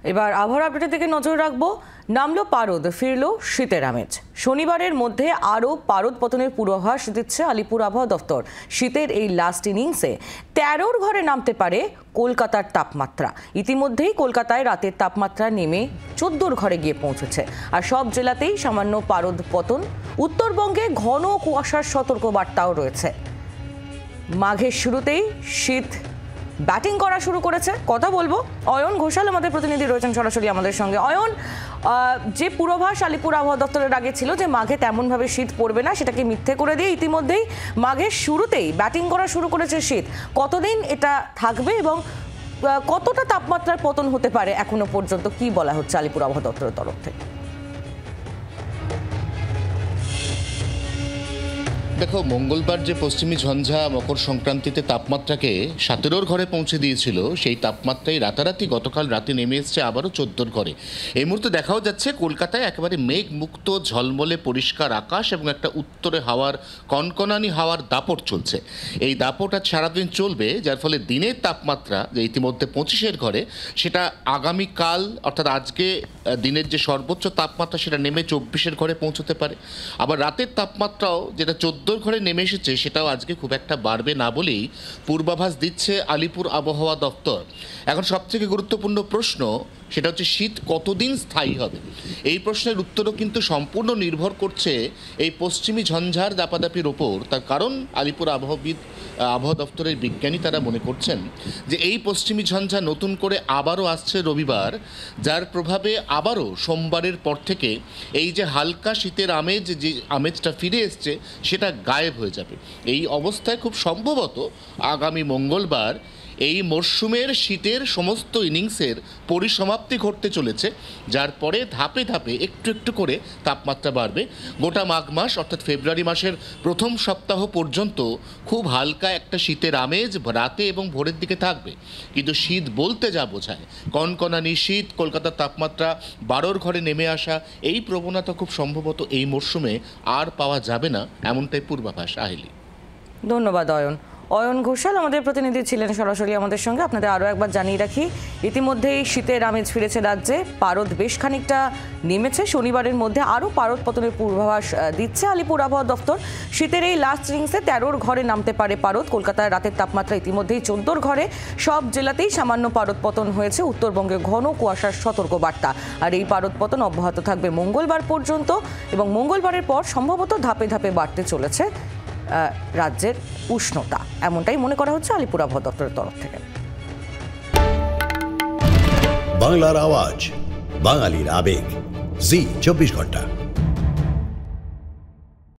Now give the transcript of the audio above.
এবার আবহাওয়ার আপডেটের দিকে নজর রাখবো। নামলো পারদ, ফিরলো শীতের আমেজ। শনিবারের মধ্যে আরও পারদ পতনের পূর্বাভাস দিচ্ছে আলিপুর আবহাওয়া দফতর। শীতের এই লাস্ট ইনিংসে 13র ঘরে নামতে পারে কলকাতার তাপমাত্রা। ইতিমধ্যেই কলকাতায় রাতের তাপমাত্রা নেমে 14র ঘরে গিয়ে পৌঁছেছে। আর সব জেলাতেই সামান্য পারদ পতন। উত্তরবঙ্গে ঘন কুয়াশার সতর্কবার্তাও রয়েছে। মাঘের শুরুতেই শীত ব্যাটিং করা শুরু করেছে। কথা বলবো অয়ন ঘোষাল, আমাদের প্রতিনিধি রয়েছেন সরাসরি আমাদের সঙ্গে। অয়ন, যে পূর্বাভাস আলিপুর আবহাওয়া দপ্তরের আগে ছিল যে মাঘে তেমনভাবে শীত পড়বে না, সেটাকে মিথ্যে করে দিয়ে ইতিমধ্যেই মাঘের শুরুতেই ব্যাটিং করা শুরু করেছে শীত। কতদিন এটা থাকবে এবং কতটা তাপমাত্রার পতন হতে পারে এখনো পর্যন্ত কি বলা হচ্ছে আলিপুর আবহাওয়া দপ্তরের তরফ থেকে? দেখো, মঙ্গলবার যে পশ্চিমী ঝঞ্ঝা মকর সংক্রান্তিতে তাপমাত্রাকে 17র ঘরে পৌঁছে দিয়েছিল, সেই তাপমাত্রায় রাতারাতি গতকাল রাতে নেমে এসছে আবারও 14র ঘরে। এই মুহূর্তে দেখাও যাচ্ছে কলকাতায় একেবারে মেঘ মুক্ত ঝলমলে পরিষ্কার আকাশ এবং একটা উত্তরে হাওয়ার কনকনানি হাওয়ার দাপট চলছে। এই দাপট আজ সারাদিন চলবে, যার ফলে দিনের তাপমাত্রা যে ইতিমধ্যে 25-এর ঘরে, সেটা আগামীকাল অর্থাৎ আজকে দিনের যে সর্বোচ্চ তাপমাত্রা সেটা নেমে 24-এর ঘরে পৌঁছতে পারে। আবার রাতের তাপমাত্রাও যেটা 14 ঘরে নেমে এসেছে সেটাও আজকে খুব একটা বাড়বে না বলেই পূর্বাভাস দিচ্ছে আলিপুর আবহাওয়া দপ্তর। এখন সবথেকে গুরুত্বপূর্ণ প্রশ্ন সেটা হচ্ছে শীত কতদিন স্থায়ী হবে। এই প্রশ্নের উত্তরও কিন্তু সম্পূর্ণ নির্ভর করছে এই পশ্চিমী ঝঞ্ঝার দাপাদাপির ওপর। তার কারণ আলিপুর আবহাওয়া দপ্তরের বিজ্ঞানী তারা মনে করছেন যে এই পশ্চিমী ঝঞ্ঝা নতুন করে আবারও আসছে রবিবার, যার প্রভাবে আবারও সোমবারের পর থেকে এই যে হালকা শীতের আমেজ, যে আমেজটা ফিরে এসছে সেটা গায়েব হয়ে যাবে। এই অবস্থায় খুব সম্ভবত আগামী মঙ্গলবার এই মরশুমের শীতের সমস্ত ইনিংসের পরিসমাপ্তি ঘটতে চলেছে, যার পরে ধাপে ধাপে একটু একটু করে তাপমাত্রা বাড়বে। গোটা মাঘ মাস অর্থাৎ ফেব্রুয়ারি মাসের প্রথম সপ্তাহ পর্যন্ত খুব হালকা একটা শীতের আমেজ রাতে এবং ভোরের দিকে থাকবে। কিন্তু শীত বলতে যা বোঝায়, কনকনানি শীত, কলকাতার তাপমাত্রা 12র ঘরে নেমে আসা, এই প্রবণতা খুব সম্ভবত এই মরশুমে আর পাওয়া যাবে না, এমনটাই পূর্বাভাস। আহেলি, ধন্যবাদ অয়ন। অয়ন ঘোষাল আমাদের প্রতিনিধি ছিলেন সরাসরি আমাদের সঙ্গে। আপনাদের আরও একবার জানিয়ে রাখি, ইতিমধ্যেই শীতের আমেজ ফিরেছে রাজ্যে। পারদ বেশ খানিকটা নেমেছে। শনিবারের মধ্যে আরও পারদ পতনের পূর্বাভাস দিচ্ছে আলিপুর আবহাওয়া দপ্তর। শীতের এই লাস্ট ইনিংসে 13র ঘরে নামতে পারে পারদ। কলকাতায় রাতের তাপমাত্রা ইতিমধ্যেই 14র ঘরে। সব জেলাতেই সামান্য পারদ পতন হয়েছে। উত্তরবঙ্গে ঘন কুয়াশার সতর্কবার্তা। আর এই পারদ পতন অব্যাহত থাকবে মঙ্গলবার পর্যন্ত এবং মঙ্গলবারের পর সম্ভবত ধাপে ধাপে বাড়তে চলেছে রাজ্যের উষ্ণতা, এমনটাই মনে করা হচ্ছে আলিপুর আবহাওয়া দপ্তরের তরফ থেকে। বাংলার আওয়াজ, বাঙালির আবেগ, জি 24 ঘন্টা।